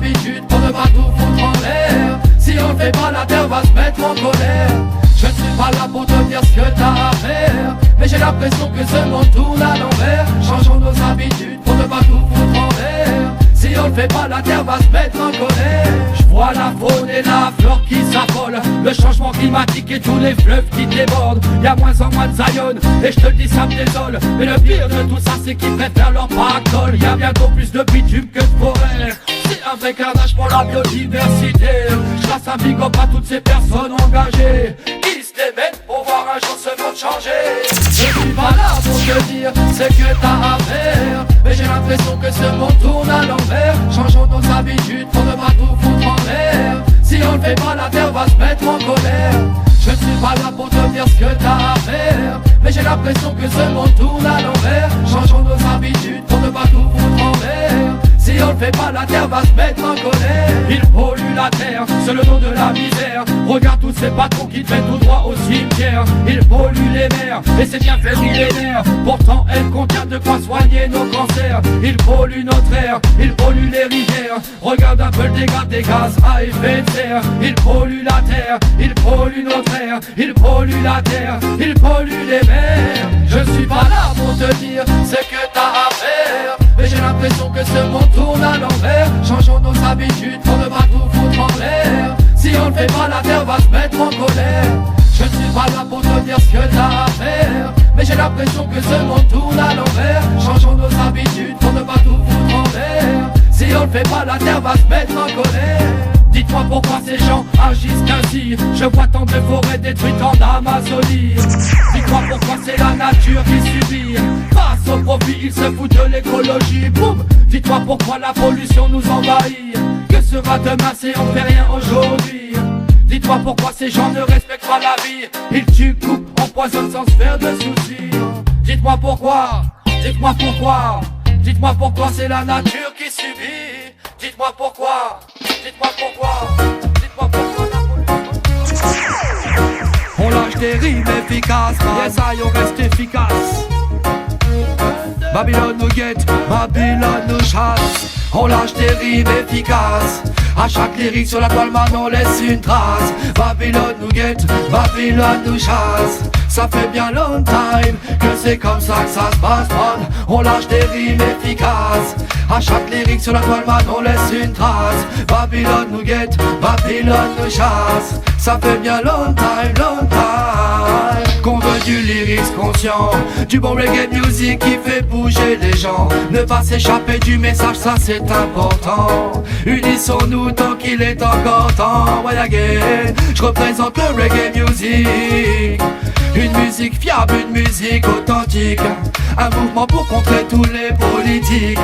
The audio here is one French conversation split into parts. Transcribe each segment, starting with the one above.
habitudes pour ne pas tout foutre en l'air. Si on le fait pas, la terre va se mettre en colère. Je ne suis pas là pour te dire ce que t'as à faire, mais j'ai l'impression que ce monde tourne à l'envers. Changeons nos habitudes pour ne pas tout foutre en l'air. Si on le fait pas, la terre va se mettre en colère. Je vois la faune et la flore qui s'affolent, le changement climatique et tous les fleuves qui débordent. Y'a moins en moins de Zion, et je te le dis ça me désole. Mais le pire de tout ça c'est qu'ils préfèrent leur pactole. Y'a bientôt plus de bitume que de forêt. C'est un vrai carnage pour la biodiversité. Je passe un big up à toutes ces personnes engagées qui se démettent pour voir un jour ce monde changer. Je suis pas là pour te dire ce que t'as à faire, mais j'ai l'impression que ce monde tourne à l'envers. Changeons nos habitudes pour ne pas tout foutre en l'air. Si on le fait pas, la terre va se mettre en colère. Je ne suis pas là pour te dire ce que t'as à faire, mais j'ai l'impression que ce monde tourne à l'envers. Changeons nos habitudes pour ne pas tout foutre en l'air. Si on le fait pas, la terre va se mettre en colère. Ils polluent la terre, c'est le nom de la misère. Regarde tous ces patrons qui te mettent tout droit au cimetière. Ils polluent les mers, et c'est bien fait millénaire. Pourtant elle contient de quoi soigner nos cancers. Ils polluent notre air, ils polluent les rivières. Regarde un peu le dégât des gaz à effet de serre. Ils polluent la terre, ils polluent notre air. Ils polluent la terre, ils polluent les mers. Je suis pas là pour te dire ce que t'as à faire, mais j'ai l'impression que ce monde tourne à l'envers. Changeons nos habitudes pour ne pas tout foutre en l'air. Si on le fait pas, la terre va se mettre en colère. Je ne suis pas là pour te dire ce que t'as à faire, mais j'ai l'impression que ce monde tourne à l'envers. Changeons nos habitudes pour ne pas tout foutre en l'air. Si on le fait pas, la terre va se mettre en colère. Dites-moi pourquoi ces gens agissent ainsi. Je vois tant de forêts détruites en Amazonie. Dites-moi pourquoi c'est la nature qui subit. Face au profit, ils se foutent de l'écologie. Boum. Dites-moi pourquoi la pollution nous envahit. Que sera demain si on fait rien aujourd'hui? Dites-moi pourquoi ces gens ne respectent pas la vie. Ils tuent, coupent, empoisonnent sans se faire de soucis. Dites-moi pourquoi, dites-moi pourquoi. Dites-moi pourquoi c'est la nature qui subit. Dites-moi pourquoi, dites-moi pourquoi. Dites-moi pourquoi la pollution. On lâche des rimes efficaces, yes, on reste efficace. Babylone nous guette, Babylone nous chasse. On lâche des rimes efficaces. À chaque lyrique sur la toile, man, on laisse une trace. Babylone nous guette, Babylone nous chasse. Ça fait bien long time que c'est comme ça que ça se passe, man. On lâche des rimes efficaces. À chaque lyrique sur la toile, man, on laisse une trace. Babylone nous guette, Babylone nous chasse. Ça fait bien long time qu'on veut du lyrics conscient, du bon reggae music qui fait bouger les gens. Ne pas s'échapper du message, ça c'est important. Unissons-nous tant qu'il est encore temps. Ouais, again, je représente le reggae music. Une musique fiable, une musique authentique. Un mouvement pour contrer tous les politiques.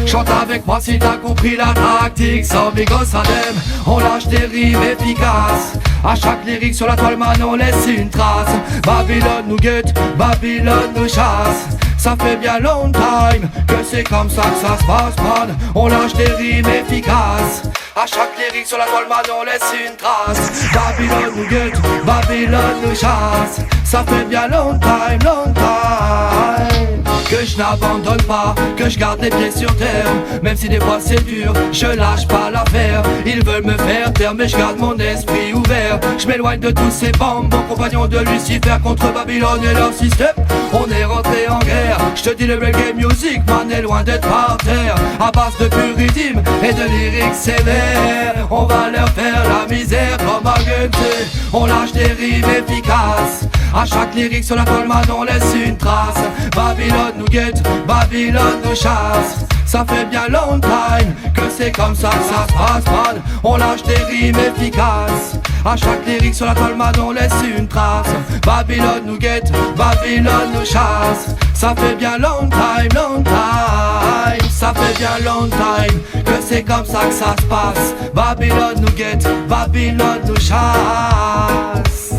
Chante avec moi si t'as compris la tactique. Sans Migos Adem, on lâche des rimes efficaces. À chaque lyrique sur la toile, man, on laisse une trace. Babylone nous guette, Babylone nous chasse. Ça fait bien long time que c'est comme ça que ça se passe, man. On lâche des rimes efficaces. À chaque lyrique sur la toile, man, on laisse une trace. Babylone nous guette, Babylone nous chasse. Ça fait bien long time que je n'abandonne pas, que je garde les pieds sur terre. Même si des fois c'est dur, je lâche pas l'affaire. Ils veulent me faire taire, mais je garde mon esprit ouvert. Je m'éloigne de tous ces bons compagnons de Lucifer contre Babylone et leur système. On est rentré en guerre, je te dis le reggae music, man, est loin d'être par terre. À base de pur rythme et de lyrics sévères, on va leur faire la misère comme un gueule. On lâche des rimes efficaces. À chaque lyrique sur la toile, man, on laisse une trace. Babylone nous guette, Babylone nous chasse. Ça fait bien long time que c'est comme ça que ça se passe, man. On lâche des rimes efficaces. À chaque lyrique sur la toile, man, on laisse une trace. Babylone nous guette, Babylone nous chasse. Ça fait bien long time, ça fait bien long time que c'est comme ça que ça se passe. Babylone nous guette, Babylone nous chasse.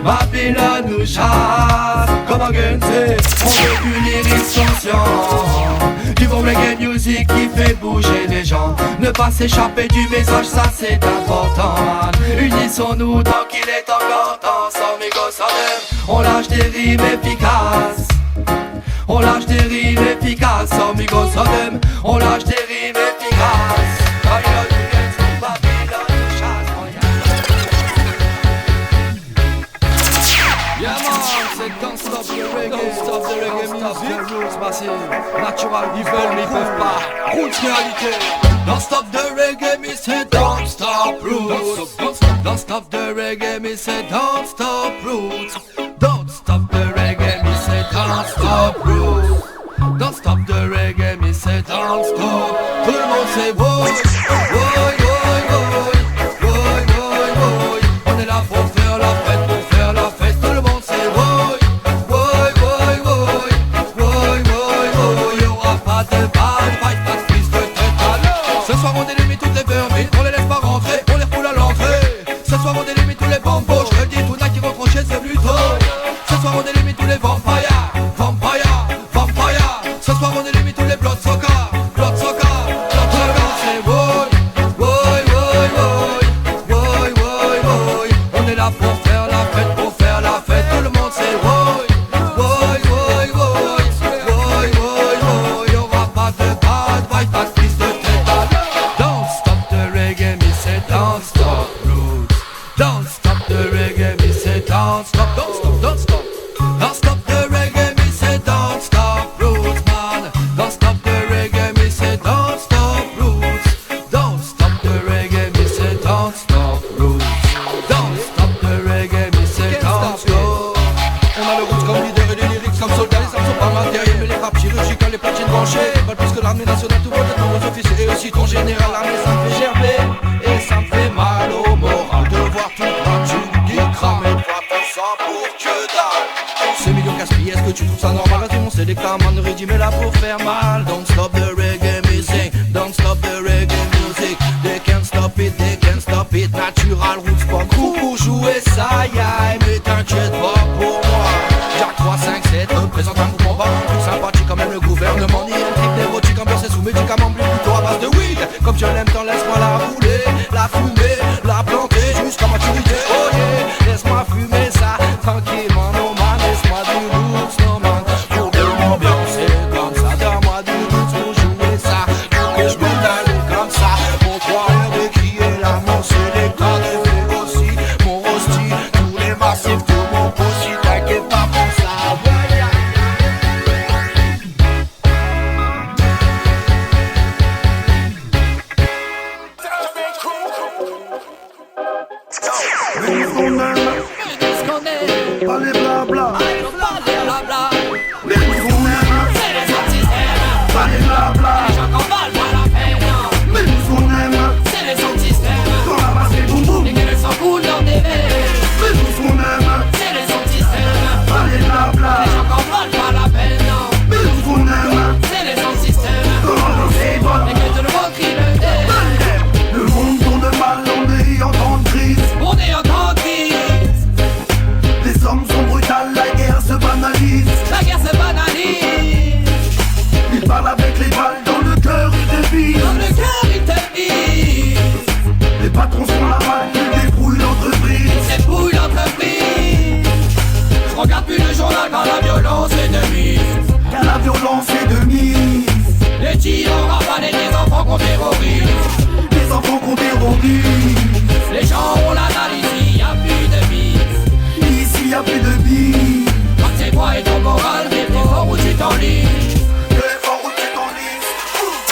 Babylone nous chasse. Comme un gunset, on veut du lyrics conscient, du bon reggae music qui fait bouger les gens. Ne pas s'échapper du message, ça c'est important, man. Unissons-nous tant qu'il est encore temps. Sans Migos Adem, on lâche des rimes efficaces. On lâche des rimes efficaces. Sans Migos Adem, on lâche des rimes efficaces. ils veulent mais ils peuvent pas. Roots réalité. Don't stop the reggae, me say don't stop roots. Don't stop the reggae, me say don't stop roots. Don't stop the reggae, me say don't stop roots. Don't stop the reggae, me say don't stop. Tout le monde sait boy, boy, boy, boy, boy, boy, boy. On est là pour faire la fête, pour faire la fête. Tout le monde sait boy, boy, boy, boy, boy, boy, boy. Y'aura pas de bad fight, pas de prise de tête. Ce soir on élimine toutes les vermines, on les laisse pas rentrer, on les refoule à l'entrée. Ce soir on élimine tous les bambos, je le dis, tout n'a qui rentre chez c'est plutôt. Ce soir on élimine tous les vampires, vampires, vampires. Ce soir on élimine tous les blood soccer, blood soccer, blood soccer. C'est boy, boy, boy, boy, boy, boy, boy. On est là pour faire la fête, pour faire la fête. Tout le monde c'est boy, boy, boy, boy, boy, boy, boy. Y'aura pas de bad fight, pas de prise de tête. Don't stop the reggae, me say don't stop roots. Don't stop the reggae, me say don't stop, don't stop, don't stop. Don't stop the reggae, me say don't stop roots, man. Don't stop the reggae, me say don't stop roots. Don't stop the reggae, me say don't stop roots. Don't stop the reggae, me say don't stop. On a le roots comme leader et les lyrics comme soldats. Les armes sont pas matérielles mais les frappes chirurgicales, les platines branchées veulent plus que l'armée nationale, tout le monde est nombreux officiers. Et aussi ton général, l'armée ça me fait gerber. Et ça me fait mal au moral de voir toute la thune qui crame. Et toi tout ça pour que dalle. Ces millions gaspillés, est-ce que tu trouves ça normal? Vas-y mon sélecteur, man, Regime est là pour faire mal. Don't stop the reggae music, don't stop the reggae music. They can't stop it, they can't stop it. Natural roots punk crew pour jouer ça, yeah. Mais t'inquiète pas pour moi. Jack 3, 5, 7 représente un mouvement bas, plus sympathique quand même le gouvernement. Ni un type névrotique ambiancé sous médicaments, mais plutôt à base de weed. Comme je l'aime tant, laisse-moi la rouler, la fumer, la planter jusqu'à maturité. Oh yeah, laisse-moi fumer ça tranquillement, no man. Laisse-moi du roots, no man. Pour bien m'ambiancer comme ça, donne-moi du roots pour jouer ça. Pour que je mette un look comme ça, pour croire de crier l'amour. C'est les cas de faire aussi mon rosti, tous les massifs, tout mon possi. T'inquiète pas pour ça. Pas les blabla, Blabla, les coups qu'on aime, c'est les antisystèmes. pas les blabla, Les gens qu'on valent pas la peine. mais nous qu'on aime, C'est les antisystèmes. dans la masse les boum boum, Les gueules s'en coulent dans des verres. mais nous qu'on aime, C'est les antisystèmes. pas les blabla, Les gens qu'on valent pas la peine. mais nous qu'on aime, C'est les antisystèmes. dans l'ambiance est bonne. Les gueules de le crie le dé. Le monde tourne mal, on est en temps de crise. On est en grande crise. Les hommes sont brutales, la guerre se banalise. La guerre se banalise. Ils parlent avec les balles dans le cœur, ils te visent. Dans le cœur ils te visent. Les patrons sont la malle, ils débrouillent l'entreprise. C'est brouille l'entreprise. Je regarde plus le journal quand la violence est de mise. Car la violence est de mise. Les tirs en rafale et les enfants qu'on terrorise. Les enfants qu'on terrorise. Les gens ont l'analyse, il y a plus de vie. Ici y a plus de vie. Quand c'est toi et ton moral, mais t'es fort où tu t'enlises. Les forts où tu t'enlises.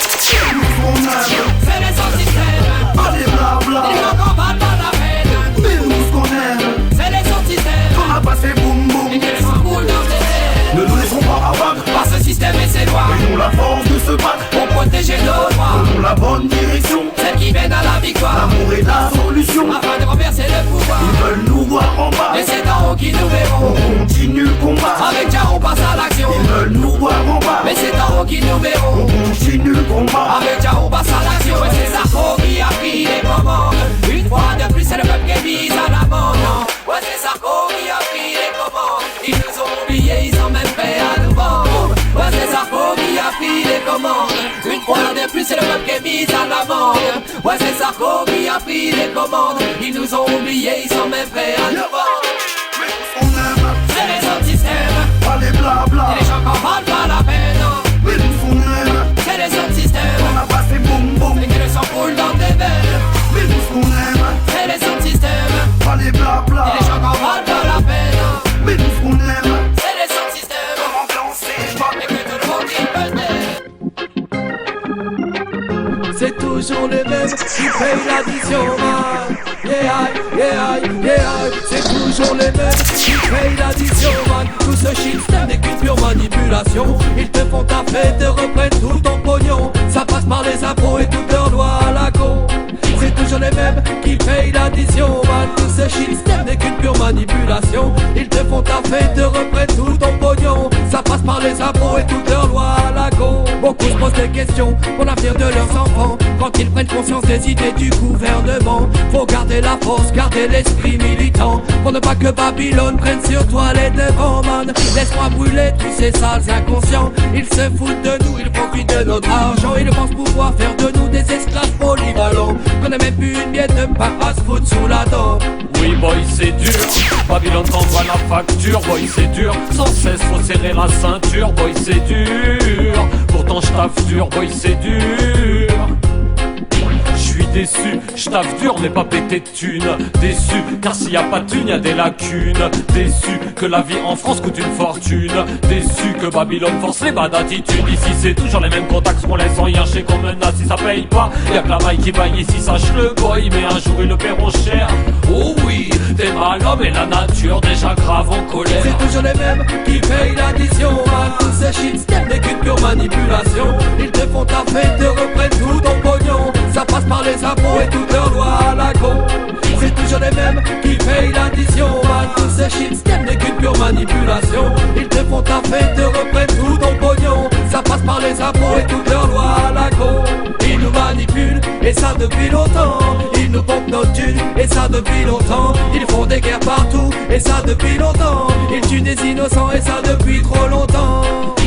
Nous qu'on aime, C'est les antisystèmes. pas les blabla. Les gens qu'on valent pas la peine. Mais nous ce qu'on aime, C'est les antisystèmes. on a passé boum boum. Et qu'elles s'encoulent dans des airs. Ne nous laissons pas abattre. Par ce système et ses lois. Ayons la force de se battre. Pour protéger nos droits. Prenons la bonne direction. Celles qui mènent à la victoire. L'amour est la solution. Afin de renverser le pouvoir. Ils veulent nous voir en bas. Et c'est d'en haut qui nous verront. On continue le combat. Avec Jah on passe à l'action. Ils veulent nous voir en bas. Mais c'est d'en haut qui nous verront. On continue le combat. Avec Jah on passe à l'action. Et c'est Sarko qui a pris les commandes. Une fois de plus c'est le peuple qui est mis à l'abandon. Ouais c'est Sarko qui a pris les commandes. Ils nous ont oubliés, ils sont même prêts à nous vendre. Ouais c'est Sarko qui a pris les commandes. Une fois de plus c'est le peuple qui est mis à l'amende. Ouais c'est Sarko qui a pris les commandes. Ils nous ont oubliés, ils sont même prêts à nous vendre. Mais on aime, C'est les antisystèmes. pas les blabla. Et les gens qu'on valent pas la peine. Mais nous on aime, C'est les antisystèmes. on a passé boum boum. Et que s'enroulent dans des verres. Mais nous ce qu'on aime, C'est les antisystèmes. pas les blabla. Et les gens qu'on valent pas la peine. Mais nous ce qu'on aime, C'est les antisystèmes. l'ambiance est bonne. Et que tout le monde dit peut-être. qui payent l'addition, man. Yeah, c'est toujours les mêmes qui payent l'addition, man. Tout ce shit n'est qu'une pure manipulation. Ils te font taper, te reprennent tout ton pognon. Ça passe par les impôts et toutes leurs lois à la con. C'est toujours les mêmes qui payent l'addition, man. Tout ce shit n'est qu'une pure manipulation. Ils te font taper, te reprennent tout ton pognon. Ça passe par les impôts et toutes leurs lois à la con. Beaucoup se posent des questions pour l'avenir de leurs enfants. Quand ils prennent conscience des idées du gouvernement, faut garder la force, garder l'esprit militant, pour ne pas que Babylone prenne sur toi les devants, man. Laisse-moi brûler tous ces sales inconscients. Ils se foutent de nous, ils profitent de notre argent. Ils pensent pouvoir faire de nous des esclaves polyvalents, qu'on ait même plus une miette de pain à se foutre sous la dent. Oui boy c'est dur, Babylone t'envoie la facture. Boy c'est dur, sans cesse faut serrer la ceinture. Boy c'est dur, pourtant j'taffe dur. Boy c'est dur. J'suis déçu, j'taffe dur mais pas pété de thunes. Déçu, car s'il y a pas de thunes, y a des lacunes. Déçu que la vie en France coûte une fortune. Déçu que Babylone force les bas d'attitude. Ici c'est toujours les mêmes contacts qu'on laisse en rien chez qu'on menace. Si ça paye pas, y'a que la maille qui vaille ici, sache le boy. Mais un jour ils le paieront cher. Oh oui, t'es mal l'homme et la nature déjà grave en colère. C'est toujours les mêmes qui payent l'addition, man. Tout ce shit n'est qu'une pure manipulation. Ils te font taper, te reprennent tout ton pognon. Ça passe par les impôts et toutes leurs lois à la con. C'est toujours les mêmes qui payent l'addition, man. Tout ce shit n'est qu'une pure manipulation. Ils te font taper, te reprennent tout ton pognon. Ça passe par les impôts et toutes leurs lois à la con. Ils nous manipulent, et ça depuis longtemps. Ils nous pompent notre thunes, et ça depuis longtemps. Ils font des guerres partout, et ça depuis longtemps. Ils tuent des innocents, et ça depuis trop longtemps.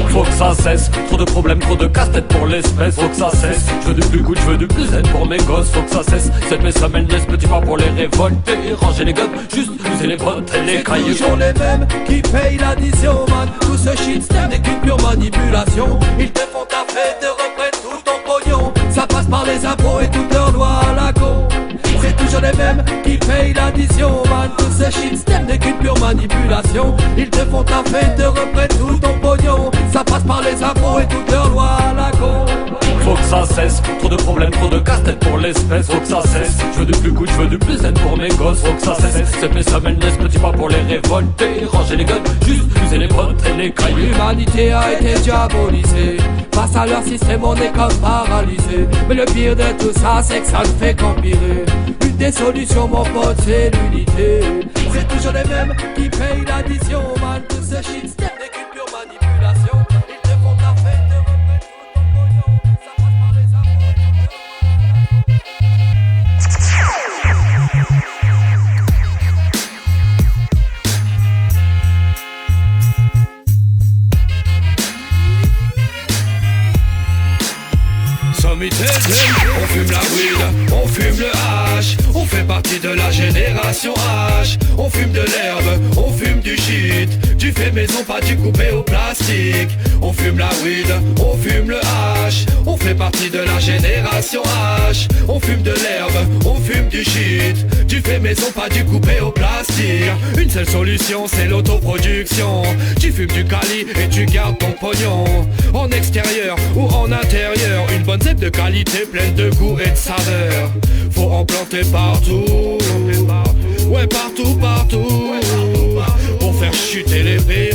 Faut que ça cesse, trop de problèmes, trop de casse-tête pour l'espèce. Faut que ça cesse, je veux du plus good, je veux du plus zen pour mes gosses. Faut que ça cesse, cette mes semaines laisse petit pas pour les révolter. Ranger les guns, juste user les bottes et les cahiers. C'est toujours les mêmes qui payent l'addition, man. Tout ce shit n'est qu'une pure manipulation. Ils te font taper, te reprennent tout ton pognon. Ça passe par les impôts et toutes leurs lois à la con. C'est toujours les mêmes qui payent l'addition, man. Tout ce shit n'est qu'une pure manipulation. Ils te font taper, te reprennent tout ton pognon. Ça passe par les impôts et toutes leurs lois à la con. Faut que ça cesse, trop de problèmes, trop de casse-tête pour l'espèce. Faut que ça cesse, je veux du plus good, je veux du plus zen pour mes gosses. Faut que ça cesse, cette mes semaines laisse petit pas pour les révolter. Ranger les guns, juste user les bottes et les cahiers. L'humanité a été diabolisée. Face à leur système on est comme paralysé. Mais le pire de tout ça c'est que ça ne fait qu'empirer. Une des solutions mon pote c'est l'unité. C'est toujours les mêmes qui payent l'addition, man. Tout ce shit n'est qu'une pure manipulation. Ils te font taper, te reprennent tout ton pognon. Ça passe par les impôts et toutes On fume la weed, on fume le hash. On fait partie de la génération H. On fume de l'herbe, on fume du shit. Du fait maison, pas du coupé au plastique. On fume la weed, on fume le hash. On fait partie de la génération H. On fume de l'herbe, on fume du shit. Du fait maison, pas du coupé au plastique. Une seule solution, c'est l'autoproduction. Tu fumes du cali et tu gardes ton pognon. En extérieur ou en intérieur, une bonne zèbre de qualité pleine de goût et de saveur. Faut en planter partout. Ouais, partout. Pour faire chuter les prix,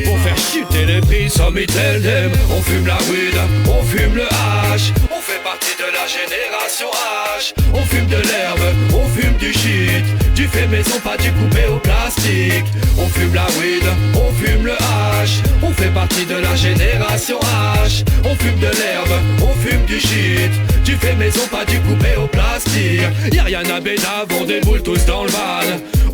pour faire chuter les prix, some it tell them. On fume la weed, on fume le hash. On fait partie de la génération H. On fume de l'herbe, on fume du shit. Du fait maison, pas du coupé au plastique. On fume la weed, on fume le hash. On fait partie de la génération H. On fume de l'herbe, on fume du shit. Du fait maison, pas du coupé au plastique. Y'a rien à Bédave, on déboule tous dans le van.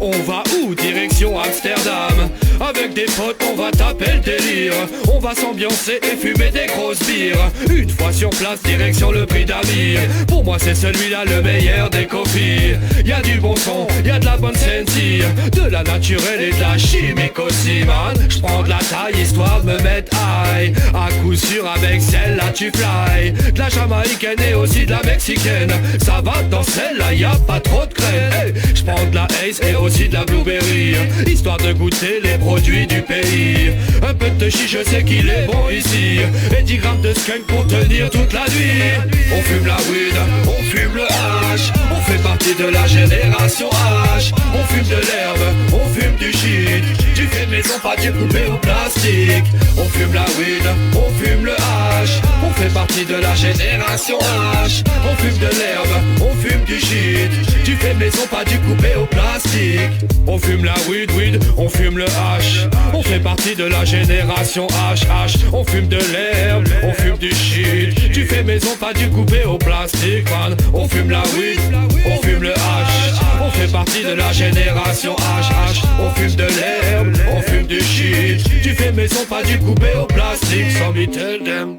On va où? Direction Amsterdam. Avec des potes, on va taper le délire. On va s'ambiancer et fumer des grosses bières. Une fois sur place, direction le prix d'Amir. Pour moi c'est celui-là le meilleur des copies. Y'a du bon son, y'a de la bonne sentir, de la naturelle et de la chimique aussi, man. J'prends de la taille histoire de me mettre high. À coup sûr avec celle-là tu fly. De la jamaïcaine et aussi de la mexicaine. Ça va dans celle-là, y'a pas trop de crème. Hey, j'prends de la Ace et aussi de la blueberry, histoire de goûter les produits du pays. Un peu de réfléchis, je sais qu'il est bon ici. Et 10 grammes de skunk pour tenir toute la nuit. On fume la weed, on fume le hash. On fait partie de la génération H. On fume de l'herbe, on fume du shit. Tu fais maison, pas du coupé au plastique. On fume la weed, on fume le hash. On fait partie de la génération H. On fume de l'herbe, on fume du shit. Tu fais maison, pas du coupé au plastique. On fume la weed, on fume le hash. On fait partie de la génération H. On fume de l'herbe, on fume du shit. Tu fais maison, pas du coupé au plastique, man. On fume la weed, on fume le hash. On fait partie de la génération H. On fume de l'herbe, on fume du shit. Tu fais maison, pas du coupé au plastique. So me tell them.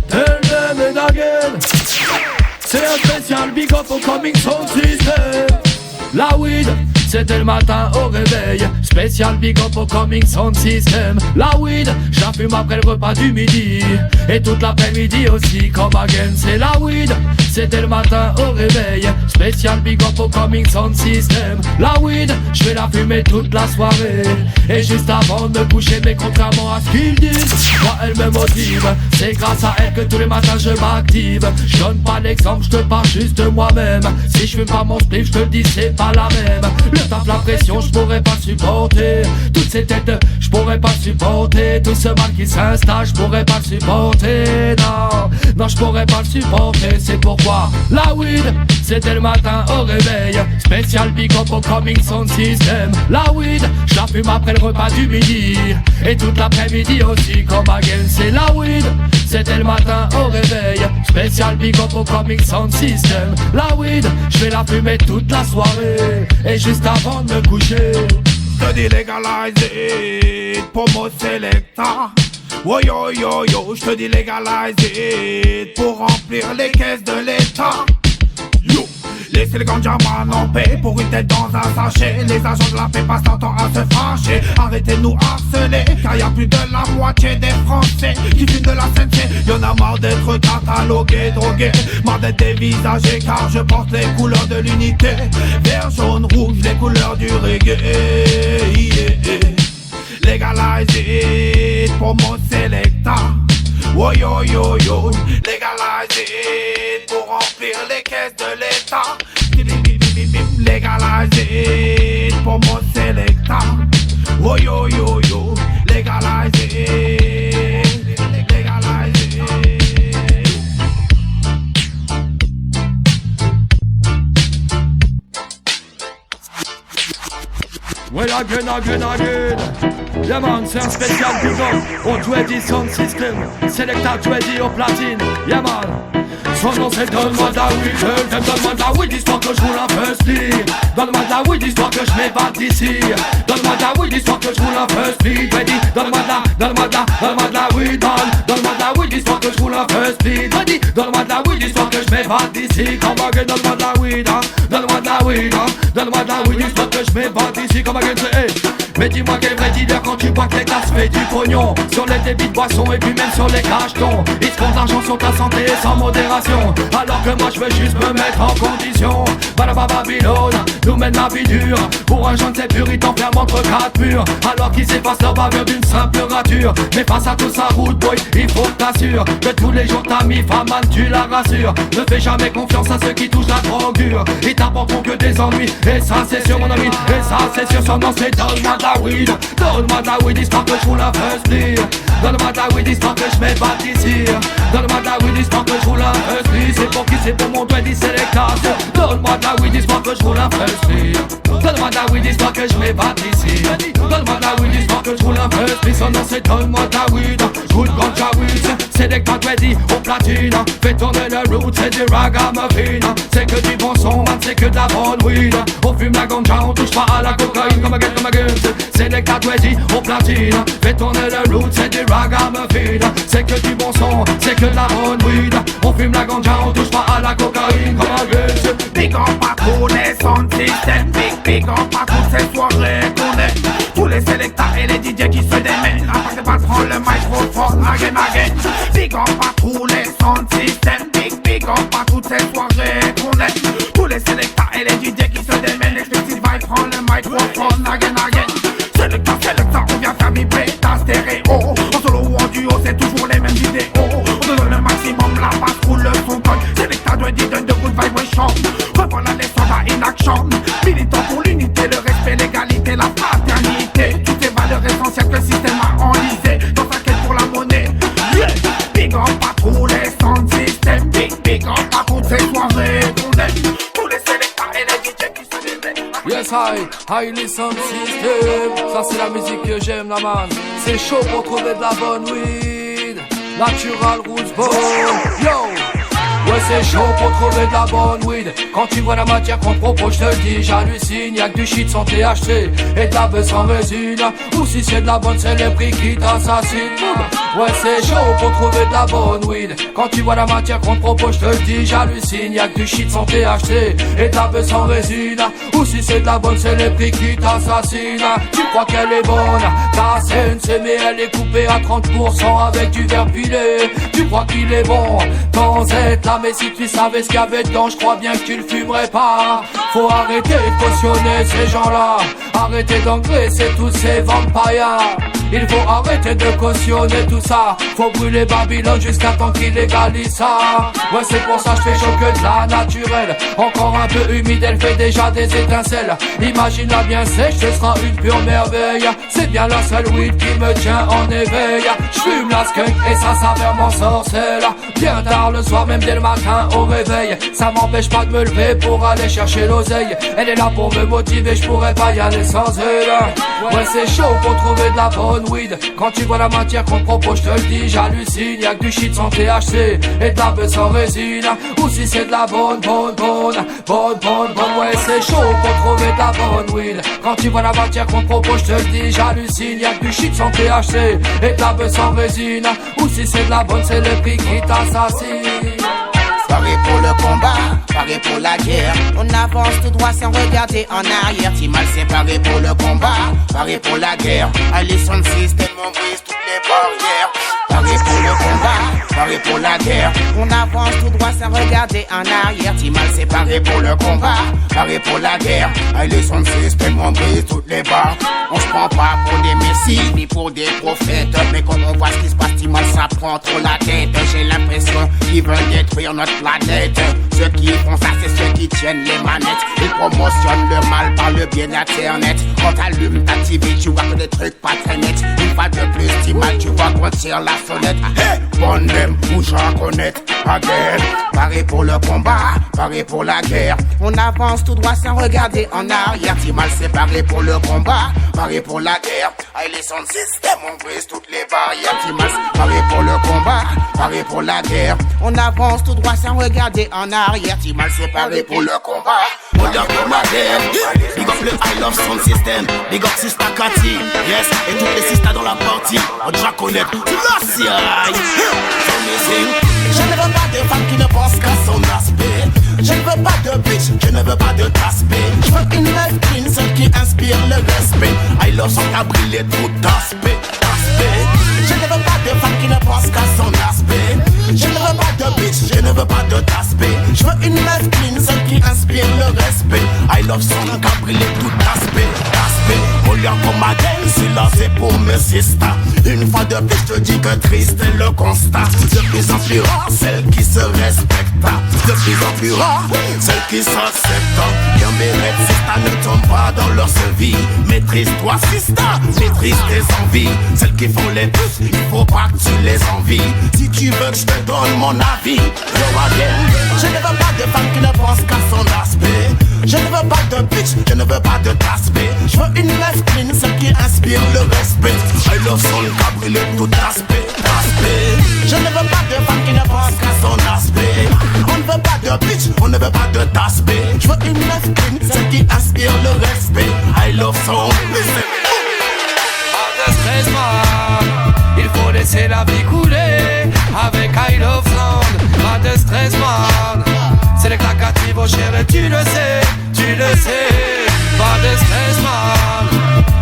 Tell them and again. C'est un spécial big up au Coming Sound System. La weed, c'était le matin au réveil. Spécial big up au Coming Sound System. La weed, je la fume après le repas du midi. Et toute l'après-midi aussi, comme again. C'est la weed, c'était le matin au réveil. Spécial big up au Coming Sound System. La weed, je vais la fumer toute la soirée. Et juste avant de me coucher, mais contrairement à ce qu'ils disent, moi elle me motive. C'est grâce à elle que tous les matins je m'active. Je donne pas l'exemple, je te parle juste de moi-même. Si je fume pas mon spliff, je te le dis, c'est pas la même. Le taf, la pression, je pourrais pas supporter. Toutes ces têtes, je pourrais pas supporter. Tout ce mal qui s'installe, je pourrais pas le supporter. Non, je pourrais pas le supporter. C'est pourquoi la weed, c'était le matin au réveil. Spécial big up au Coming Sound System. La weed, je la fume après le repas du midi. Et toute l'après-midi aussi, comme again. C'est la weed, c'était le matin au réveil. Spécial big up au Coming Sound System. La weed, je vais la fumer toute la soirée. Et juste avant de me coucher, je te dis legalize it, Pomo Selecta. Oh yo yo yo, je te dis legalize it, pour remplir les caisses de l'État. Yo, laissez les gandjaman en paix pour une tête dans un sachet. Les agents de la paix passent leur temps à se fâcher. Arrêtez de nous harceler, car y a plus de la moitié des Français qui fument de la CNC. Y'en a marre d'être catalogués, drogués, marre d'être dévisagés, car je porte les couleurs de l'unité. Vert, jaune, rouge, les couleurs du reggae. Legalize it, Pomo Selecta. Oh yo yo yo, legalize it, pour remplir les caisses de l'État. Legalize it, Pomo Selecta. Oh yo yo yo, legalize it, legalize it. well again. Yeah man, c'est un spécial big up au 20 Sound System. Selecta 20 au platine, yeah man. Son nom c'est donne-moi de la weed, donne-moi de la weed, histoire que je roule un first lead. Donne-moi de la weed, histoire que je m'évade d'ici. Donne-moi de la weed, histoire que je roule un first lead. Donne-moi de la weed, man. Donne-moi de la weed, histoire que je roule un first lead. Donne-moi de la weed, histoire que je m'évade d'ici. Comme again, donne-moi de la weed, hein. Donne-moi de la weed, hein. Donne-moi de la weed, histoire que je m'évade d'ici. Comme again, c'est hey. Mais dis-moi quel vrai dealer quand tu vois que les gars se fait du pognon sur les débits de boissons et puis même sur les cachetons. Ils se font de l'argent sur ta santé sans modération, alors que moi je veux juste me mettre en condition. Balaba Babylone nous mène la vie dure. Pour un jeune c'est pur, il t'enferme entre quatre murs, alors qu'ils effacent leur bavure d'une simple rature. Mais face à tout ça route boy, il faut que t'assures que tous les jours ta mi femme tu la rassures. Ne fais jamais confiance à ceux qui touchent la drogue dure. Ils t'apporteront que des ennuis, et ça c'est sûr mon ami. Et ça c'est sûr, son nom c'est donne-moi de la weed. Donne-moi de la weed, histoire que je roule un first lead. Donne-moi de la weed, histoire que je m'évade d'ici. Donne-moi de la weed, histoire que je roule un first lead. C'est pour qui, c'est pour mon doigt, dit Selecta. Donne-moi de la weed, histoire que je roule un first lead. Donne-moi de la weed, histoire que je m'évade d'ici. Donne-moi de la weed, histoire que je roule un first lead. Son nom c'est donne-moi de la weed. Good ganja weed, Selecta ready au platine. Fais tourner le route, c'est du ragamuffin. C'est que du bon son, man, c'est que de la bonne weed. On fume la ganja, on touche pas à la cocaïne. Comme again, Selecta ready au platine. Fais tourner le route, c'est du ragamuffin. C'est que du bon son, c'est que de la bonne weed. On fume la ganja, on touche pas à la cocaïne. Comme again, Big up à tous les sound systems, big up à toutes ces soirées qu'on est. Tous les Selecta et les DJ qui se démènent, afin de pas prendre le microphone again. Big up à tous les sound systems, big up à toutes ces soirées qu'on est. Tous les Selecta et les DJ qui se démènent, l'exclusive va prendre le microphone again. Selecta, on vient big up à toutes ces soirées qu'on aime. Tous les sélecteurs et les DJ qui se réveillent. Yes, I listen system. Ça c'est la musique que j'aime, la man. C'est chaud pour trouver de la bonne weed. Natural Roots Bone. Yo! Ouais, c'est chaud pour trouver de la bonne weed. Quand tu vois la matière qu'on te propose, je te le dis, j'hallucine. Y'a que du shit sans THC et de la bœuf sans résine. Ou si c'est de la bonne, c'est les prix qui t'assassinent. Ouais, c'est chaud pour trouver de la bonne weed. Quand tu vois la matière qu'on te propose, je te le dis, j'hallucine. Y'a que du shit sans THC et de la bœuf sans résine. Ou si c'est de la bonne, c'est les prix qui t'assassinent. Tu crois qu'elle est bonne, ta CNC, mais elle est coupée à 30% avec du verre pilé. Tu crois qu'il est bon, sans être là. Mais si tu savais ce qu'il y avait dedans, je crois bien que tu le fumerais pas. Faut arrêter de cautionner ces gens-là. Arrêter d'engraisser tous ces vampires. Il faut arrêter de cautionner tout ça. Faut brûler Babylone jusqu'à temps qu'il légalise ça. Ouais, c'est pour ça que je fais chaud que de la naturelle. Encore un peu humide, elle fait déjà des étincelles. Imagine-la bien sèche, ce sera une pure merveille. C'est bien la seule weed qui me tient en éveil. J'fume la skunk et ça s'avère mon sorcelle. Bien tard le soir, même dès le matin au réveil. Ça m'empêche pas de me lever pour aller chercher l'oseille. Elle est là pour me motiver, je pourrais pas y aller sans elle. Ouais, c'est chaud pour trouver de la bonne weed. Quand tu vois la matière qu'on te propose, je te le dis, j'hallucine. Y'a que du shit sans THC et de la bœuf sans résine. Ou si c'est de la bonne. Ouais, c'est chaud pour trouver de la bonne weed. Quand tu vois la matière qu'on te propose, je te le dis, j'hallucine. Y'a que du shit sans THC et de la bœuf sans résine. Ou si c'est de la bonne, c'est le prix qui t'assassine. Paré pour le combat, paré pour la guerre. On avance tout droit sans regarder en arrière. Timal c'est paré pour le combat, paré pour la guerre. Allez son système, on brise toutes les barrières. Paré pour le combat, paré pour la guerre. On avance tout droit sans regarder en arrière. Timal c'est paré pour le combat, paré pour la guerre. Allez son système, on brise toutes les barres. On se prend pas pour des messies ni pour des prophètes. Mais quand on voit ce qui se passe, Timal ça prend trop la tête. J'ai l'impression qu'ils veulent détruire notre planète. Ceux qui font ça, c'est ceux qui tiennent les manettes. Ils promotionnent le mal par le biais d'internet. Quand t'allumes ta TV, tu vois que des trucs pas très nets. Une fois de plus, Timal, tu vois qu'on tire la sonnette. Hey, bonne même, bouge à connaître. Again, paré pour le combat, paré pour la guerre. On avance tout droit sans regarder en arrière. Timal, c'est paré pour le combat, paré pour la guerre. Allez, les sons de système, on brise toutes les barrières. Timal, paré pour le combat, paré pour la guerre. On avance tout droit sans regarder en arrière. Timal, c'est paré pour le combat. On l'a pour ma guerre. Big up le I Love Sound System. Big up Sista Cathy. Yes, et toutes les sisters dans la partie. On déjà connaît tout la ciaille. Je ne veux pas de femme qui ne pense qu'à son aspect. Je ne veux pas de bitch, je ne veux pas de taspé. Je veux une meuf clean, celle qui inspire le respect. I Love Sound a brillé tout aspect. Je ne veux pas de femme qui ne pense qu'à son aspect. Je ne veux pas de bitch, je ne veux pas de taspé. Je veux une meuf clean, celle qui inspire le respect. I Love Sound a brillé tout aspect. On lui a comme ma gang, c'est là c'est pour mes sisters. Une fois de plus je te dis que triste est le constat. De plus en plus rare, celle qui se respecte. De plus en plus rare, celle qui s'accepte. Bien mérite, sisters ne tombent pas dans leur seule vie. Maîtrise-toi sisters, maîtrise tes envies. Celles qui font les plus, il faut pas que tu les envies. Si tu veux que je te donne mon avis, yo again. Je ne veux pas de femme qui ne pense qu'à son aspect. Je ne veux pas de bitch, je ne veux pas de taspé. Je veux une meuf clean, celle qui inspire le respect. I Love Sound a brillé tout aspect. Je ne veux pas de femme qui ne pense qu'à son aspect. On ne veut pas de bitch, on ne veut pas de taspé. Je veux une meuf clean, celle qui inspire le respect. I Love Sound. Pas de stress, man. Il faut laisser la vie couler. Avec I Love Sound. Pas de stress, man. C'est les clacatifs, oh chérie, tu le sais. Pas de stress, man.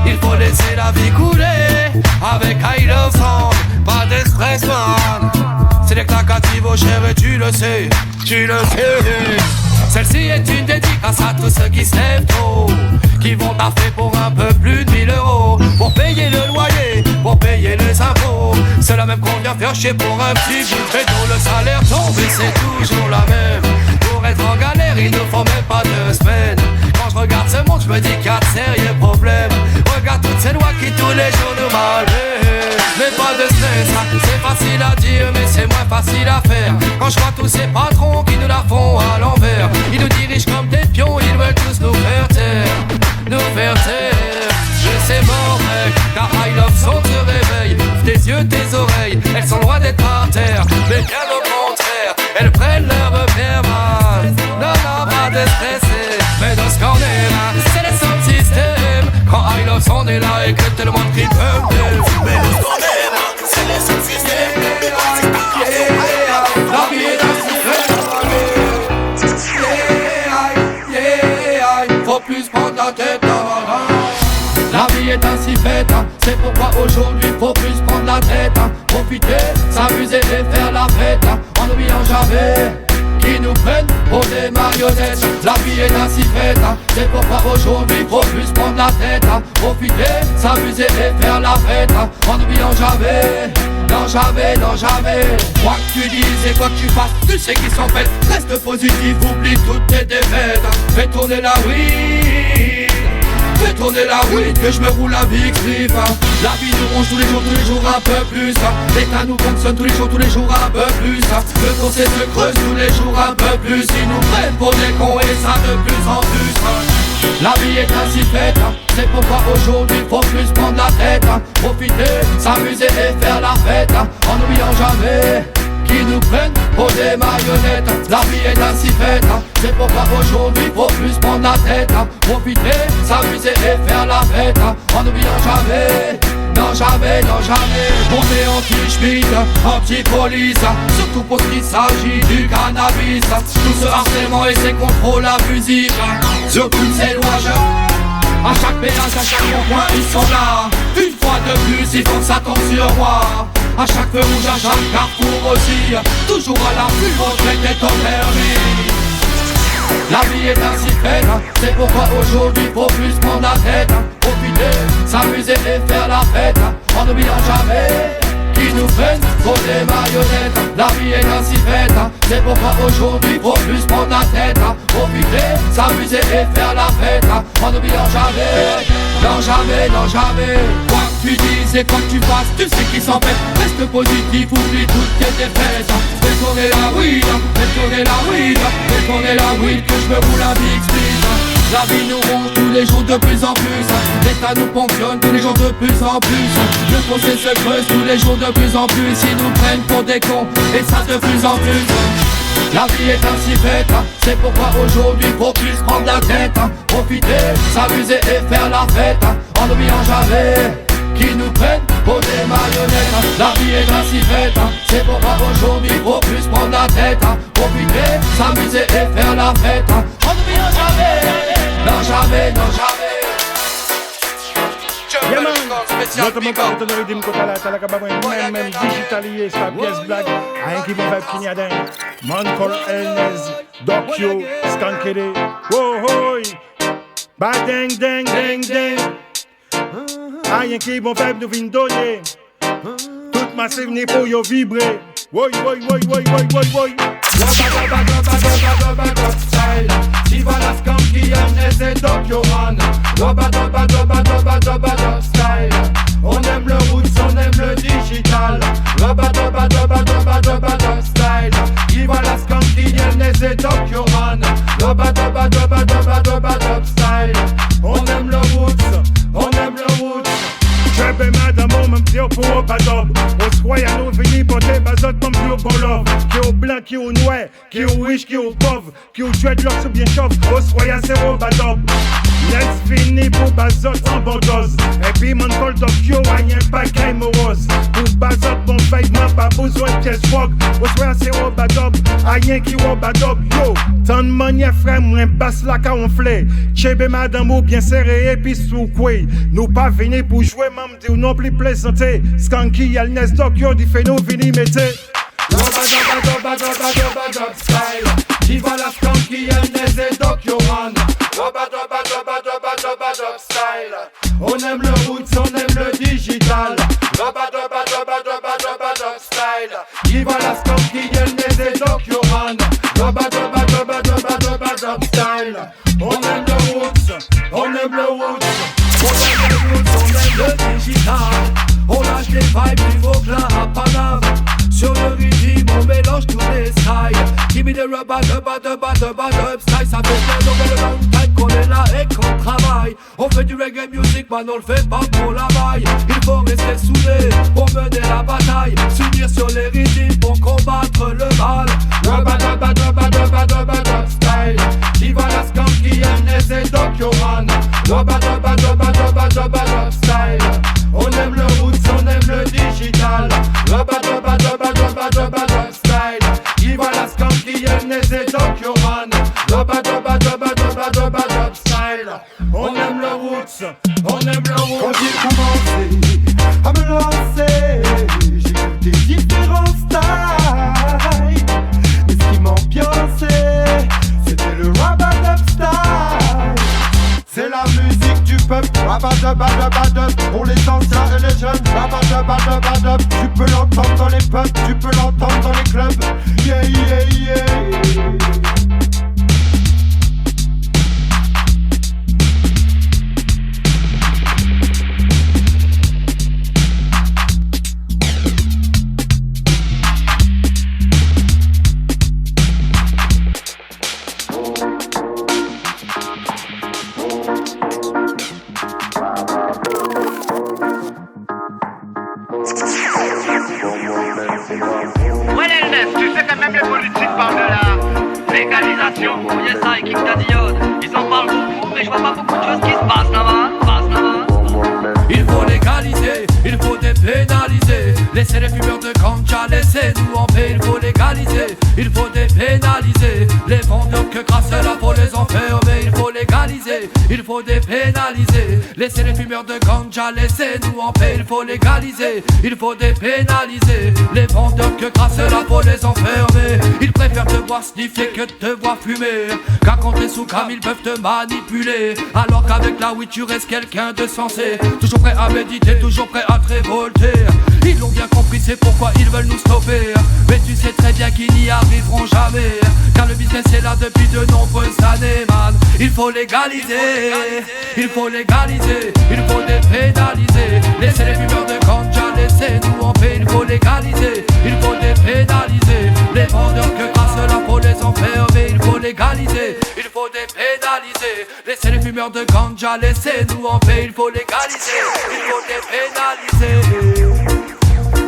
Il faut laisser la vie couler. Avec I Love Sound. Pas de stress, man. C'est les clacatifs, oh chérie, tu le sais. Celle-ci est une dédicace à tous ceux qui se lèvent tôt, qui vont taffer pour un peu plus de 1000 €, pour payer le loyer, pour payer les impôts. C'est la même qu'on vient faire chier pour un petit bout et dont le salaire tombe et c'est toujours la même. Pour être en galère, il ne faut même pas 2 semaines. Quand je regarde ce monde, je me dis qu'il y a de sérieux problèmes. Regarde toutes ces lois qui tous les jours nous malmènent. mais pas de stress. C'est facile à dire mais c'est moins facile à faire. Quand je vois tous ces patrons qui nous la font à l'envers, ils nous dirigent comme des pions, ils veulent tous nous faire taire, nous faire taire. Je sais mort mec, car I love son se réveille. Tes yeux, tes oreilles, elles sont loin d'être par terre, mais bien au contraire, elles prennent leur repère man. Non, non, pas de stresser, mais dans ce qu'on est là, c'est le sound system. Quand I love son est là et que tout le monde crie pump. Mais dans ce qu'on est là, c'est le sound system. La vie est ainsi faite, faut plus prendre la tête. La vie est ainsi faite, c'est pourquoi aujourd'hui faut plus prendre la tête. Profiter, s'amuser et faire la fête, en n'oubliant jamais qui nous prennent pour des marionnettes. La vie est ainsi faite, c'est pourquoi aujourd'hui faut plus prendre la tête. Profiter, s'amuser et faire la fête, en n'oubliant jamais. Non jamais, non jamais. Quoi que tu dises et quoi que tu fasses, tu sais qu'ils sont faits. Reste positif, oublie toutes tes défaites. Fais tourner la weed, fais tourner la weed, que je me roule la Big Spliff. La vie nous ronge tous les jours un peu plus. L'État nous fonctionne tous les jours un peu plus. Le fossé se creuse tous les jours un peu plus. Ils nous prennent pour des cons et ça de plus en plus. La vie est ainsi faite, c'est pourquoi aujourd'hui faut plus prendre la tête. Profiter, s'amuser et faire la fête, en n'oubliant jamais qui nous prennent pour des marionnettes. La vie est ainsi faite, c'est pourquoi aujourd'hui faut plus prendre la tête. Profiter, s'amuser et faire la fête, en n'oubliant jamais. Non jamais, non jamais. On est anti-schmitt, anti-police, surtout pour ce qu'il s'agit du cannabis. Tout ce harcèlement et ces contrôles abusifs, sur toutes ces lois. À chaque péage, à chaque rond-point, ils sont là. Une fois de plus, il faut que ça tombe sur moi. À chaque feu rouge, à chaque carrefour aussi, toujours à la pluie, on traite des permis. La vie est ainsi faite, c'est pourquoi aujourd'hui faut plus prendre la tête. Profiter, s'amuser et faire la fête, en n'oubliant jamais qui nous prennent pour des marionnettes. La vie est ainsi faite, c'est pourquoi aujourd'hui faut plus prendre la tête. Profiter, s'amuser et faire la fête, en n'oubliant jamais. Non jamais, non jamais. Quoi que tu dises et quoi que tu fasses, tu sais qu'ils s'en fait. Reste positif, oublie toutes tes défaites. Fais tourner la weed, fais tourner la weed, fais tourner la weed, que je me roule un Big Spliff. La vie nous ronge tous les jours de plus en plus. L'État nous ponctionne tous les jours de plus en plus. Le fossé se creuse tous les jours de plus en plus. Ils nous prennent pour des cons et ça de plus en plus. La vie est ainsi faite, c'est pourquoi aujourd'hui faut plus prendre la tête. Profiter, s'amuser et faire la fête, en n'oubliant jamais qui nous prennent pour des marionnettes. La vie est ainsi faite, c'est pourquoi aujourd'hui faut plus prendre la tête. Profiter, s'amuser et faire la fête, en n'oubliant jamais. Non jamais, non jamais. Yaman, notamment par le tonneau de Mkotala, Talakababa, même digitalisé, sa pièce blague, à un qui va finir d'un Mancol Elnez, Dokyo, Skankede, Wohoy, Badeng, deng, deng, deng. Aïe, qui bon faible nous vient donner. Toute ma sévenie pour yo vibrer. Woy, woy, woy, woy, woy, woy, woy. Style. Viva la skanky Elnez et Dokyo man. Style. On aime le roots, on aime le digital. Style. Viva la skanky Elnez et Dokyo man. Style. On aime le roots, on aime le roots. Je vais madame, on me dit pour pas d'homme. On se croit à nous venir pour des bazotes comme plus au bon love. Qui au blanc, qui au noir, qui au riche, qui au pauvre, qui au dreadlocks ou bien chauve. On se croit à zéro bas d'homme. Let's fini pour bazote en bon dose. Et puis mon col Dokyo a rien pas qu'un morose. Pour bazote, bon faille, m'a pas besoin de caisse frog. On se croit à zéro bas d'homme, a rien qui au bas d'homme. Yo, tant de manière frère, moins basse la ca on flé. Chebe madame ou bien serré et puis sous quoi. Nous pas venir pour jouer, même dire non plus plaisanter. Skanky, Elnez, Dokyo, dit fait nous venir mettez. Style. Viva la skanky Elnez et Dokyo man. Style. On aime le roots, on aime le digital. Style. Viva la skanky Elnez et Dokyo man. Style. On aime le roots, on aime le roots. On aime le roots, on aime le digital. On lâche partage les vibes du Vauclin à Paname. Sur le rythme on mélange tous les styles. Give me the rubber, dub style. Ça fait bien le long time qu'on est là et qu'on travaille. On fait du reggae music, man on le fait pas pour la maille. Il faut rester soudé pour mener la bataille. S'unir sur les rythmes pour combattre le mal. Rubber, dub style. Viva la skanky and les Tokyo man. Rubber, dub style. On aime le roots, on aime le digital. Rubber, dub style. Viva la skanky and les Tokyo man. Rubber, dub style. On aime le roots, on aime le roots. Quand j'ai commencé à me lancer, j'ai goûté différents styles. Mais ce qui m'ambiançait, c'était le rub-a-dub style. C'est la musique du peuple, rub-a-dub, pour les anciens et les jeunes. Rub-a-dub, tu peux l'entendre dans les pubs, tu peux l'entendre dans les clubs. Yeah, yeah, yeah. Tu sais quand même les politiques parlent de la légalisation. Yes, ça, équipe d'Adiode. Ils en parlent beaucoup, mais je vois pas beaucoup de choses qui se passent là-bas. Il faut légaliser, il faut dépénaliser. Laissez les fumeurs de ganja, laissez-nous en paix. Il faut légaliser, il faut dépénaliser. Les vendeurs que grâce à la faut les enfermer. Il faut légaliser, il faut dépénaliser. Laissez les fumeurs de ganja, laissez-nous en paix. Il faut légaliser, il faut dépénaliser. Les vendeurs que grâce à la faut les enfermer. Ils préfèrent te voir sniffer que te voir fumer. Car quand t'es sous cam, ils peuvent te manipuler. Alors qu'avec la weed tu restes quelqu'un de sensé. Toujours prêt à méditer, toujours prêt à te révolter. Ils l'ont bien compris, c'est pourquoi ils veulent nous stopper. Mais tu sais très bien qu'ils n'y arriveront jamais. Car le business est là depuis de nombreuses années, man. Il faut légaliser, il faut légaliser, il faut dépénaliser. Laissez les fumeurs de ganja, laissez-nous en paix. Il faut légaliser, il faut dépénaliser. Les vendeurs que grâce à la faut les enfermer. Il faut légaliser, il faut dépénaliser. Laissez les fumeurs de ganja, laissez-nous en paix. Il faut légaliser, il faut dépénaliser.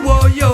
Oh yo.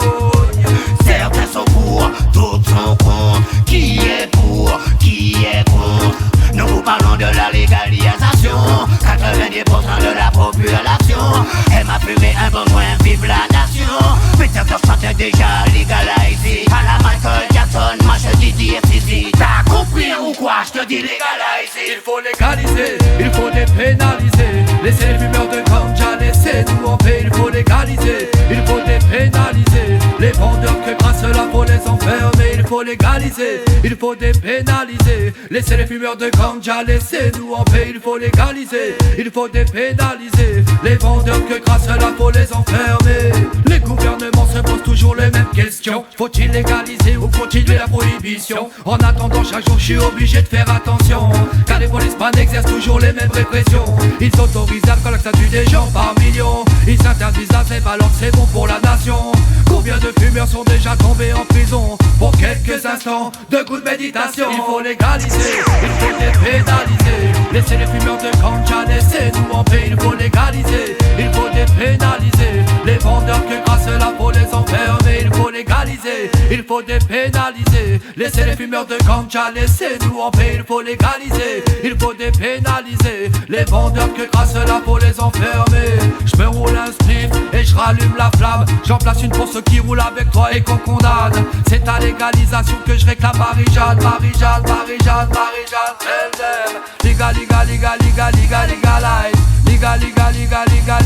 Certains sont pour, d'autres sont contre. Qui est pour, qui est contre? Nous vous parlons de la légalisation. 90% de la population aime à fumer un bon joint, vive la nation. Peter Tosh chantait déjà légalisé. À la Michael Jackson, moi je dis DFCC. T'as compris ou quoi? Je te dis légaliser. Il faut légaliser, il faut dépénaliser. Laissez les fumeurs de ganja, laissez-nous en paix. Il faut légaliser, il faut dépénaliser. Les vendeurs que grâce à la faut les enfermer. Il faut légaliser, il faut dépénaliser. Laissez les fumeurs de ganja, laissez-nous en paix. Il faut légaliser, il faut dépénaliser. Les vendeurs que grâce à la faut les enfermer. Les gouvernements se posent toujours les mêmes questions. Faut-il légaliser ou continuer la prohibition? En attendant chaque jour je suis obligé de faire attention. Car les policemen exercent toujours les mêmes répressions. Ils autorisent l'alcool, ça tue des gens par millions. Ils interdisent la vape alors que c'est bon pour la nation. Combien de fumeurs sont déjà tombés en prison pour quelques instants de good méditation? Il faut légaliser, il faut dépénaliser. Laissez les fumeurs de ganja, laissez-nous en paix. Il faut légaliser, il faut dépénaliser. Les vendeurs que grâce à la faut les enfermer. Il faut légaliser, il faut dépénaliser. Laissez les fumeurs de ganja, laissez-nous en paix. Il faut légaliser, il faut dépénaliser. Les vendeurs que grâce à la faut les enfermer. Je me roule un spliff et je rallume la flamme. J'en place une pour ceux qui roulent avec toi et qu'on condamne. C'est ta légalisation que je réclame, Marie-Jeanne, Marie-Jeanne, Marie-Jeanne, Marie-Jeanne, elle-même. Legalize.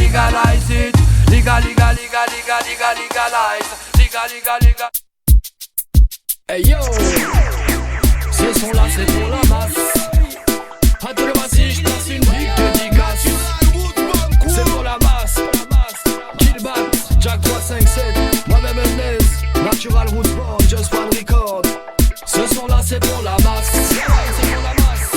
Legalize it. Legalize. Hey yo, ce son là c'est pour la masse. Attends, vas-y, je place une big dédicace. C'est pour la masse. Killbat, Jack 357, moi-même Ernest, Natural Roots Born, Just One Record. Ce son là c'est pour la masse. C'est pour la masse.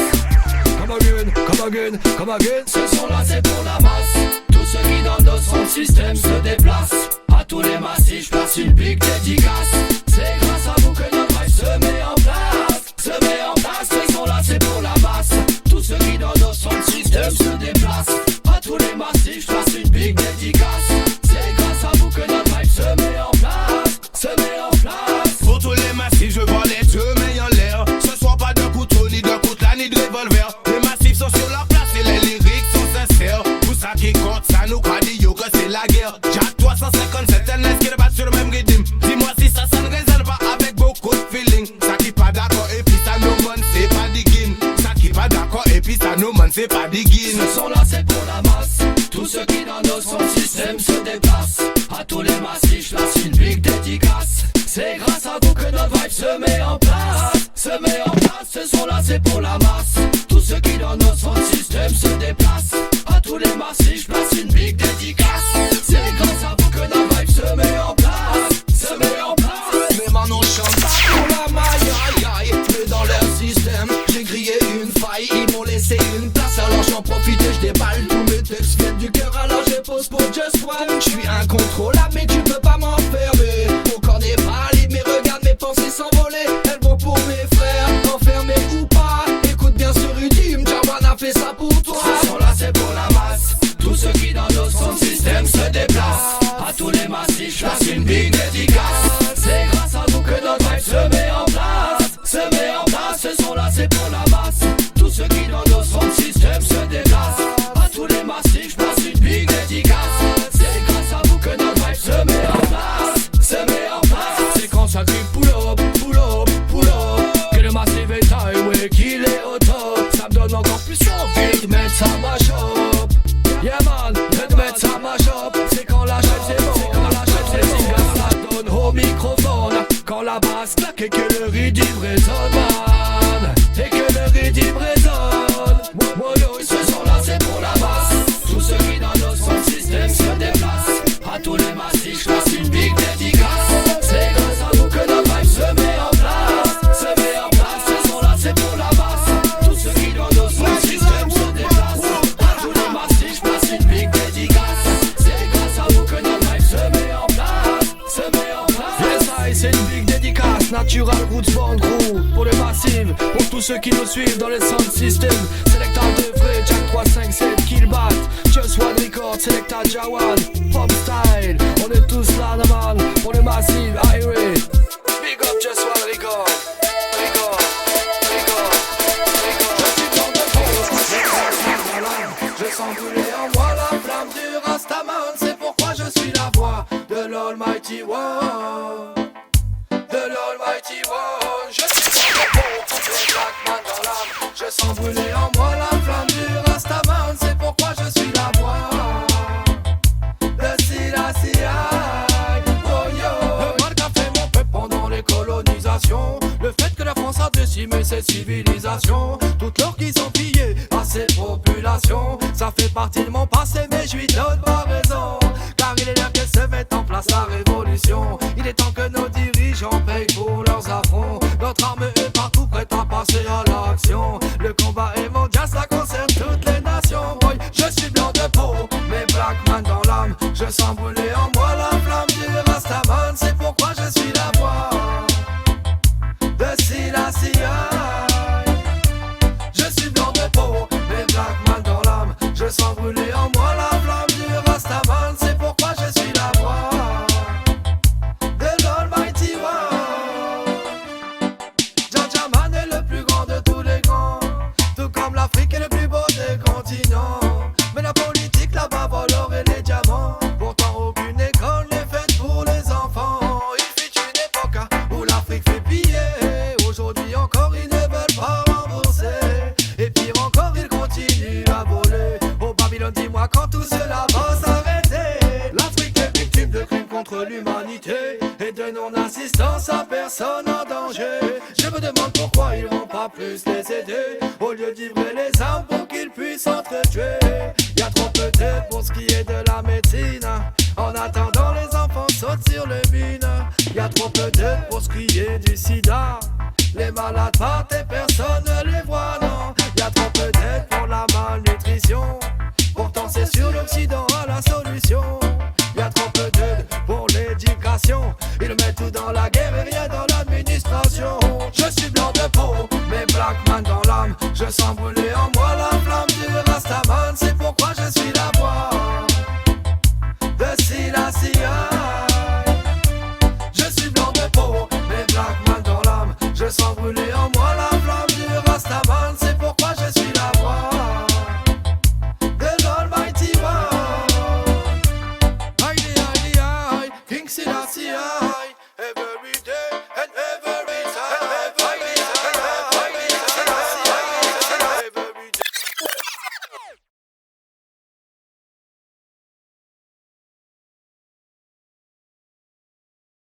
Come again. Ce son là c'est pour la masse. Tous ceux qui dans nos sons système se déplacent. tous les massifs, je place une big dédicace. C'est grâce à vous que notre vibe se met en place. Se met en place, ce son là c'est pour la masse. Tous ceux qui dans nos sons de système se déplacent. À tous les massifs, je place une big dédicace. C'est grâce à vous que notre vibe se met en place. Se met en place. Pour tous les massifs, je vois les deux mains en l'air. Ce soir pas de couteau, ni de coutelas, ni de revolver. Les massifs sont sur leur place et les lyriques sont sincères. Pour ça qui compte, ça nous croit yo que c'est la guerre. Jack 357, un est qui débat sur le même rythme. Dis-moi si ça ne résonne pas avec beaucoup de feeling. Ça qui pas d'accord et puis ça nous monte, c'est pas digging. Ça qui pas d'accord et puis ça nous monte, c'est pas digging. Ce son là c'est pour la masse. Tous ceux qui dans nos sons de système se déplacent. À tous les massifs, je place une big dédicace. C'est grâce à vous que notre vibe se met en place. Se met en place, ce son là c'est pour la masse. Tous ceux qui dans nos sons de système se déplacent. À tous les massifs, je place une big dédicace. C'est grâce à vous que notre vibe se met en place. Se met en place. Mes mains n'en chantent pas pour la maille, aïe aïe. Mais dans leur système, j'ai grillé une faille. Ils m'ont laissé une place, alors j'en profite et je déballe. Tous mes textes viennent du cœur, alors je pose pour Just One. Je suis incontrôlable, mais tu peux pas m'enfermer. Mon corps n'est pas libre, mais regarde mes pensées s'envoler. Elles vont pour mes frères, enfermés ou pas. Écoute bien ce rythme, Jawan a fait ça pour toi. Ce son là c'est pour la masse. Tous ceux qui dans nos sons de système se déplacent. À tous les massifs, je place une big dédicace. C'est grâce à vous que notre vibe se met en place. Se met en place, ce son là c'est pour la masse. Tous ceux qui dans nos sons de système se déplacent. À tous les massifs, je place une big dédicace. C'est grâce à vous que notre vibe se met en place. Se met en place. C'est quand ça crie pull up, pull up, pull up, que le massif est taille, ouais, qu'il est au top. Ça me donne encore plus envie de mettre ça ma shop. Yeah man, de mettre ça ma shop. C'est quand la chaîne c'est bon, c'est quand la chaîne c'est bon. Ça donne au microphone. Quand la basse claque et que le rythme résonne, man. Et que le rythme résonne. Moi yo, ce son là c'est pour la masse. Tous ceux qui dans nos sons de système se déplacent. À tous les massifs, je passe une big dédicace. C'est grâce à vous que notre vibe se met en place. Se met en place, ce son là c'est pour la masse. Tous ceux qui dans nos sons de système se déplacent. À tous les massifs, je passe une big dédicace. C'est grâce à vous que notre vibe se met en place. Se met en place. Yes, c'est une big dédicace. Natural Roots Band Crew. Pour les massifs, pour tous ceux qui nous suivent dans les sound systems. Selecta de vrai, Jack 357, Killbat, Just One Record, Selecta Jawan, Pop Style. On est tous là, man. Pour les massifs, Irie. Big up Just One Record. Record, record, record. Je sens brûler en moi la flamme du Rastaman. C'est pourquoi je suis la voix de l'Almighty One. De l'Almighty One. Je suis dans le fond, les black man dans l'âme. Je sens brûler en moi la flamme du Rastaman. C'est pourquoi je suis la voix de Selassie. Oh yo. Le mal qu'a fait mon peuple pendant les colonisations. Le fait que la France a décimé ses civilisations. Toutes leurs qui sont pillées à ces populations. Ça fait partie de mon passé mais je lui donne pas raison. Car il est l'heure que se mette en place la révolution. Il est temps que nos dirigeants payent pour leurs affronts. Notre arme est partout prête à passer à l'action. Le combat est mondial, ça concerne toutes les nations. Boy, je suis blanc de peau, mais black man dans l'âme. Je sens brûler en moi la flamme du Rastaman. C'est pourquoi je suis la voix de Selassie. Je suis blanc de peau, mais black man dans l'âme. Je sens brûler en moi la flamme du Rastaman. C'est pourquoi je suis la voix de l'Almighty One. Jajaman est le plus grand de tous les grands. Tout comme l'Afrique est le plus beau des continents. Mais la politique là-bas volerait les diamants. Pourtant aucune école n'est faite pour les enfants. Il fut une époque où l'Afrique fait piller. Aujourd'hui encore ils ne veulent pas rembourser. Et pire encore ils continuent à voler. Oh Babylone, dis-moi quand tout cela va s'arrêter. L'Afrique est victime de crimes contre l'humanité et de non-assistance à personne en danger. Je me demande pourquoi ils vont pas plus les aider au lieu de livrer les armes pour qu'ils puissent s'entretuer. Y'a trop peu d'aide pour ce qui est de la médecine. En attendant les enfants sautent sur les mines. Y'a trop peu d'aide pour ce qui est du sida. Les malades partent et personne ne les voit, non. Y'a trop peu d'aide pour la malnutrition. Pourtant c'est sur l'Occident à la solution. Y'a trop peu d'aide pour les je sens brûler